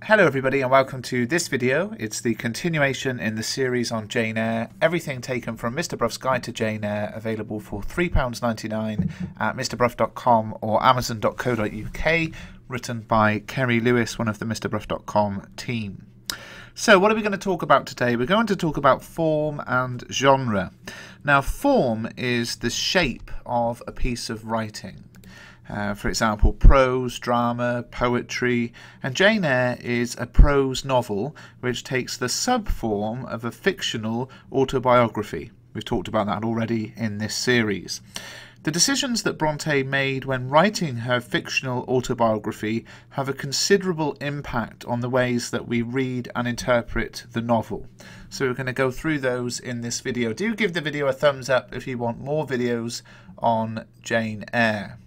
Hello everybody and welcome to this video. It's the continuation in the series on Jane Eyre. Everything taken from Mr. Bruff's Guide to Jane Eyre, available for £3.99 at mrbruff.com or amazon.co.uk, written by Kerry Lewis, one of the mrbruff.com team. So what are we going to talk about today? We're going to talk about form and genre. Now, form is the shape of a piece of writing. For example, prose, drama, poetry, and Jane Eyre is a prose novel which takes the sub-form of a fictional autobiography. We've talked about that already in this series. The decisions that Bronte made when writing her fictional autobiography have a considerable impact on the ways that we read and interpret the novel. So we're going to go through those in this video. Do give the video a thumbs up if you want more videos on Jane Eyre.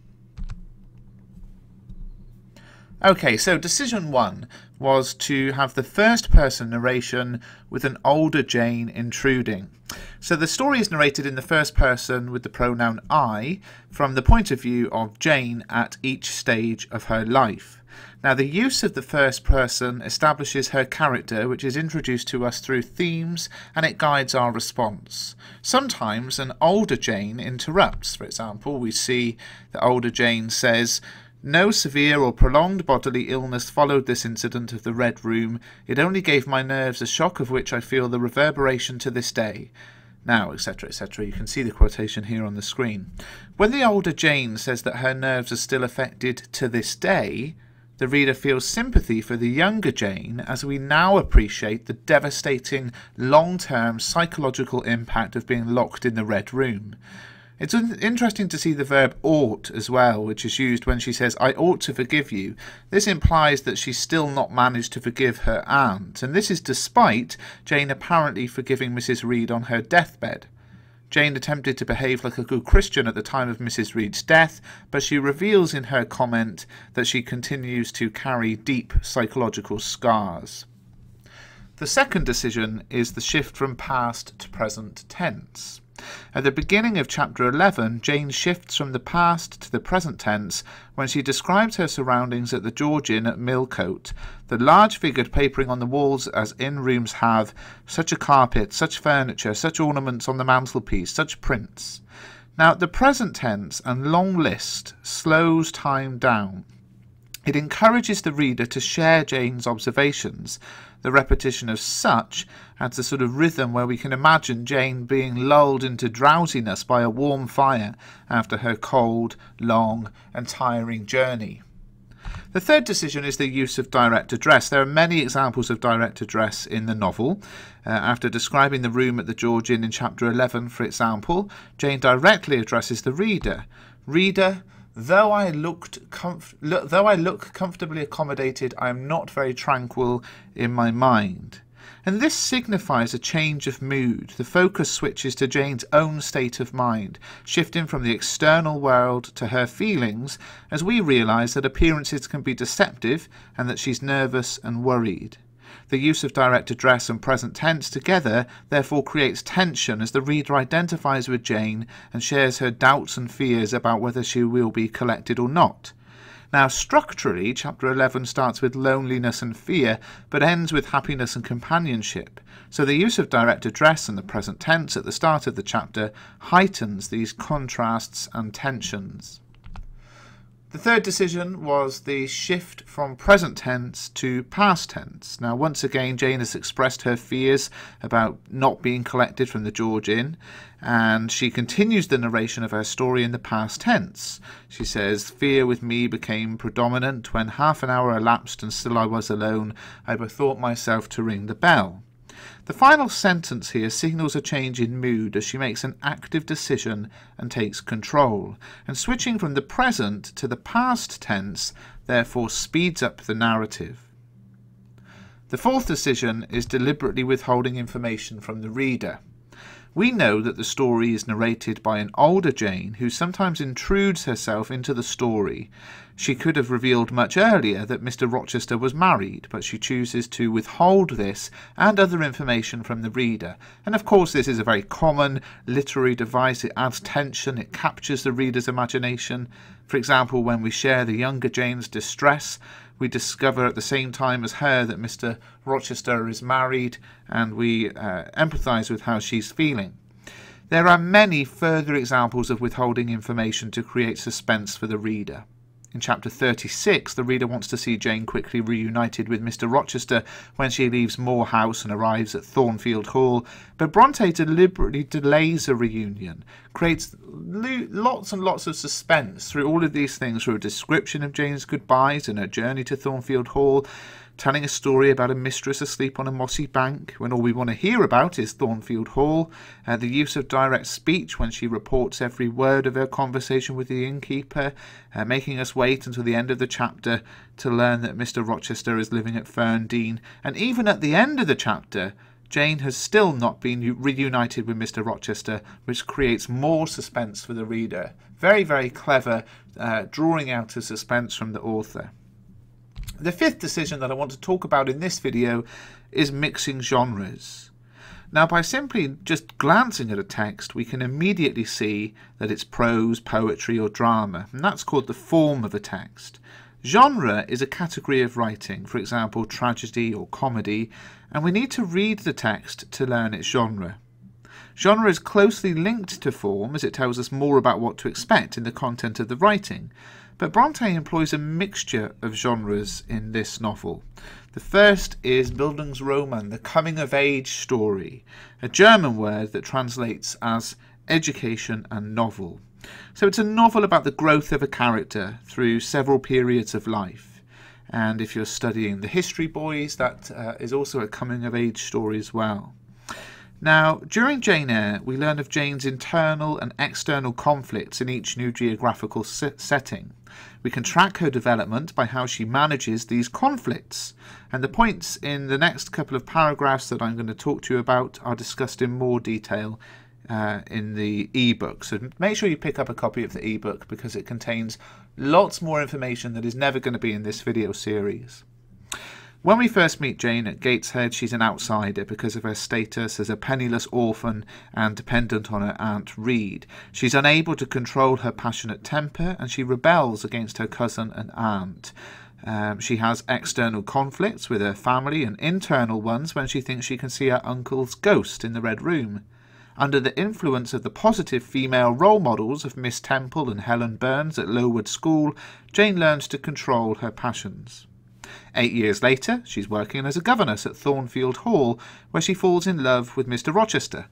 Okay, so decision one was to have the first person narration with an older Jane intruding. So the story is narrated in the first person with the pronoun I from the point of view of Jane at each stage of her life. Now, the use of the first person establishes her character, which is introduced to us through themes, and it guides our response. Sometimes an older Jane interrupts. For example, we see that older Jane says, "No severe or prolonged bodily illness followed this incident of the Red Room. It only gave my nerves a shock of which I feel the reverberation to this day." Now, etc., etc. You can see the quotation here on the screen. When the older Jane says that her nerves are still affected to this day, the reader feels sympathy for the younger Jane as we now appreciate the devastating long-term psychological impact of being locked in the Red Room. It's interesting to see the verb ought as well, which is used when she says, "I ought to forgive you." This implies that she's still not managed to forgive her aunt, and this is despite Jane apparently forgiving Mrs. Reed on her deathbed. Jane attempted to behave like a good Christian at the time of Mrs. Reed's death, but she reveals in her comment that she continues to carry deep psychological scars. The second decision is the shift from past to present tense. At the beginning of chapter 11, Jane shifts from the past to the present tense when she describes her surroundings at the George Inn at Millcote. The large-figured papering on the walls as inn rooms have, such a carpet, such furniture, such ornaments on the mantelpiece, such prints. Now, the present tense and long list slows time down. It encourages the reader to share Jane's observations. The repetition of such adds a sort of rhythm where we can imagine Jane being lulled into drowsiness by a warm fire after her cold, long and tiring journey. The third decision is the use of direct address. There are many examples of direct address in the novel. After describing the room at the George Inn in chapter 11, for example, Jane directly addresses the reader. "Reader, though I look comfortably accommodated, I am not very tranquil in my mind." And this signifies a change of mood. The focus switches to Jane's own state of mind, shifting from the external world to her feelings as we realise that appearances can be deceptive and that she's nervous and worried. The use of direct address and present tense together therefore creates tension as the reader identifies with Jane and shares her doubts and fears about whether she will be collected or not. Now, structurally, chapter 11 starts with loneliness and fear, but ends with happiness and companionship. So the use of direct address and the present tense at the start of the chapter heightens these contrasts and tensions. The third decision was the shift from present tense to past tense. Now, once again, Jane has expressed her fears about not being collected from the George Inn, and she continues the narration of her story in the past tense. She says, "Fear with me became predominant. When half an hour elapsed and still I was alone, I bethought myself to ring the bell." The final sentence here signals a change in mood as she makes an active decision and takes control, and switching from the present to the past tense therefore speeds up the narrative. The fourth decision is deliberately withholding information from the reader. We know that the story is narrated by an older Jane who sometimes intrudes herself into the story. She could have revealed much earlier that Mr. Rochester was married, but she chooses to withhold this and other information from the reader. And of course this is a very common literary device. It adds tension, it captures the reader's imagination. For example, when we share the younger Jane's distress We discover at the same time as her that Mr. Rochester is married, and we empathise with how she's feeling. There are many further examples of withholding information to create suspense for the reader. In chapter 36, the reader wants to see Jane quickly reunited with Mr. Rochester when she leaves Moor House and arrives at Thornfield Hall, but Bronte deliberately delays a reunion, creates lots and lots of suspense through all of these things, through a description of Jane's goodbyes and her journey to Thornfield Hall, telling a story about a mistress asleep on a mossy bank when all we want to hear about is Thornfield Hall, the use of direct speech when she reports every word of her conversation with the innkeeper, making us wait until the end of the chapter to learn that Mr. Rochester is living at Ferndean, and even at the end of the chapter Jane has still not been reunited with Mr. Rochester, which creates more suspense for the reader. Very, very clever drawing out of suspense from the author. The fifth decision that I want to talk about in this video is mixing genres. Now, by simply just glancing at a text, we can immediately see that it's prose, poetry or drama, and that's called the form of a text. Genre is a category of writing, for example, tragedy or comedy, and we need to read the text to learn its genre. Genre is closely linked to form, as it tells us more about what to expect in the content of the writing. But Bronte employs a mixture of genres in this novel. The first is Bildungsroman, the coming-of-age story, a German word that translates as education and novel. So it's a novel about the growth of a character through several periods of life. And if you're studying the history, boys, that is also a coming-of-age story as well. Now, during Jane Eyre, we learn of Jane's internal and external conflicts in each new geographical setting. We can track her development by how she manages these conflicts, and the points in the next couple of paragraphs that I'm going to talk to you about are discussed in more detail in the ebook. So make sure you pick up a copy of the ebook because it contains lots more information that is never going to be in this video series. When we first meet Jane at Gateshead, she's an outsider because of her status as a penniless orphan and dependent on her Aunt Reed. She's unable to control her passionate temper and she rebels against her cousin and aunt. She has external conflicts with her family and internal ones when she thinks she can see her uncle's ghost in the Red Room. Under the influence of the positive female role models of Miss Temple and Helen Burns at Lowood School, Jane learns to control her passions. 8 years later, she's working as a governess at Thornfield Hall, where she falls in love with Mr. Rochester.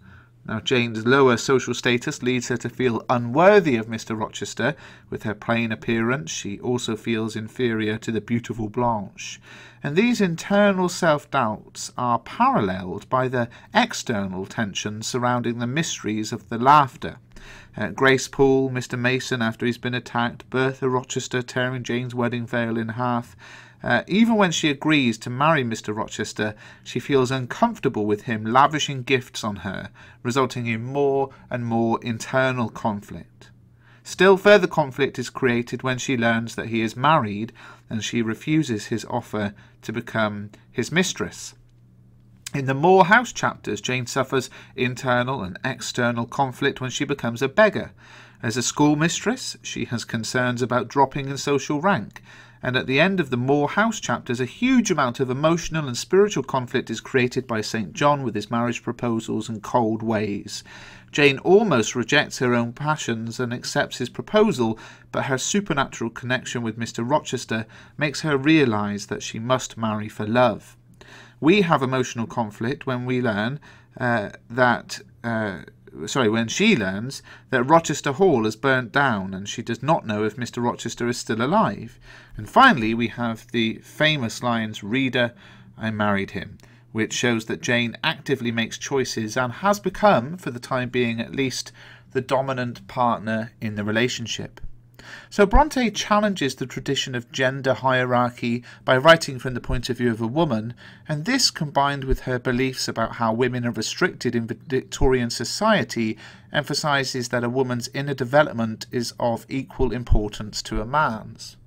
Now, Jane's lower social status leads her to feel unworthy of Mr. Rochester. With her plain appearance, she also feels inferior to the beautiful Blanche. And these internal self-doubts are paralleled by the external tensions surrounding the mysteries of the laughter. Grace Poole, Mr. Mason after he's been attacked, Bertha Rochester tearing Jane's wedding veil in half. Even when she agrees to marry Mr. Rochester, she feels uncomfortable with him lavishing gifts on her, resulting in more and more internal conflict. Still further conflict is created when she learns that he is married and she refuses his offer to become his mistress. In the Moor House chapters, Jane suffers internal and external conflict when she becomes a beggar. As a schoolmistress, she has concerns about dropping in social rank. And at the end of the Moor House chapters, a huge amount of emotional and spiritual conflict is created by St. John with his marriage proposals and cold ways. Jane almost rejects her own passions and accepts his proposal, but her supernatural connection with Mr. Rochester makes her realise that she must marry for love. We have emotional conflict when we learn when she learns that Rochester Hall is burnt down and she does not know if Mr. Rochester is still alive. And finally, we have the famous lines, "Reader, I married him," which shows that Jane actively makes choices and has become, for the time being at least, the dominant partner in the relationship. So Bronte challenges the tradition of gender hierarchy by writing from the point of view of a woman, and this, combined with her beliefs about how women are restricted in Victorian society, emphasises that a woman's inner development is of equal importance to a man's.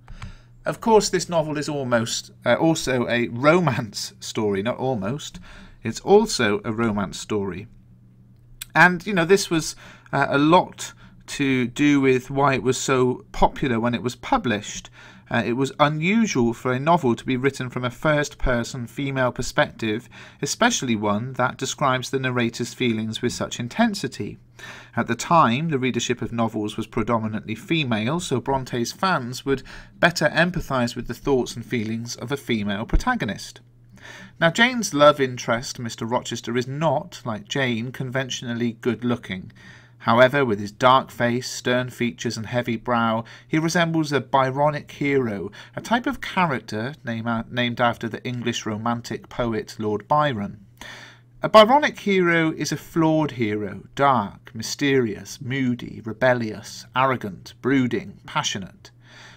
Of course, this novel is also a romance story, not almost. It's also a romance story. And, you know, this was a lot to do with why it was so popular when it was published. It was unusual for a novel to be written from a first-person female perspective, especially one that describes the narrator's feelings with such intensity. At the time, the readership of novels was predominantly female, so Bronte's fans would better empathise with the thoughts and feelings of a female protagonist. Now, Jane's love interest, Mr. Rochester, is not, like Jane, conventionally good-looking. However, with his dark face, stern features and heavy brow, he resembles a Byronic hero, a type of character named after the English romantic poet Lord Byron. A Byronic hero is a flawed hero, dark, mysterious, moody, rebellious, arrogant, brooding, passionate.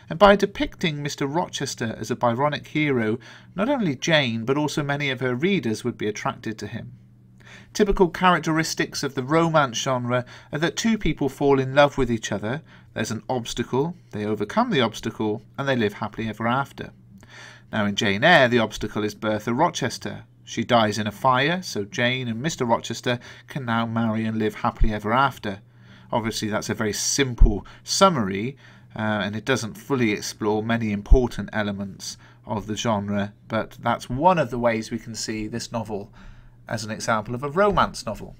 And by depicting Mr. Rochester as a Byronic hero, not only Jane but also many of her readers would be attracted to him. Typical characteristics of the romance genre are that two people fall in love with each other, there's an obstacle, they overcome the obstacle, and they live happily ever after. Now in Jane Eyre, the obstacle is Bertha Rochester. She dies in a fire, so Jane and Mr. Rochester can now marry and live happily ever after. Obviously that's a very simple summary, and it doesn't fully explore many important elements of the genre, but that's one of the ways we can see this novel as an example of a romance novel.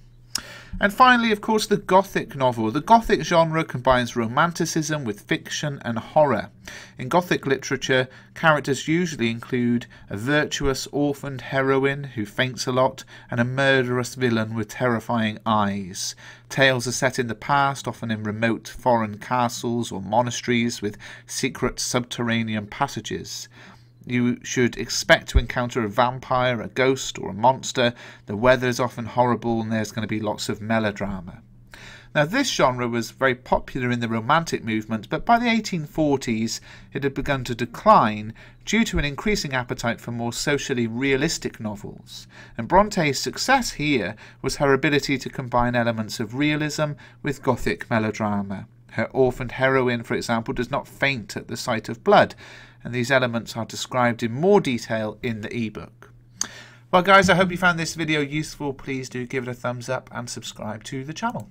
And finally, of course, the Gothic novel. The Gothic genre combines romanticism with fiction and horror. In Gothic literature, characters usually include a virtuous orphaned heroine who faints a lot and a murderous villain with terrifying eyes. Tales are set in the past, often in remote foreign castles or monasteries with secret subterranean passages. You should expect to encounter a vampire, a ghost, or a monster. The weather is often horrible and there's going to be lots of melodrama. Now, this genre was very popular in the Romantic movement, but by the 1840s it had begun to decline due to an increasing appetite for more socially realistic novels. And Bronte's success here was her ability to combine elements of realism with Gothic melodrama. Her orphaned heroine, for example, does not faint at the sight of blood, and these elements are described in more detail in the ebook. Well guys, I hope you found this video useful. Please do give it a thumbs up and subscribe to the channel.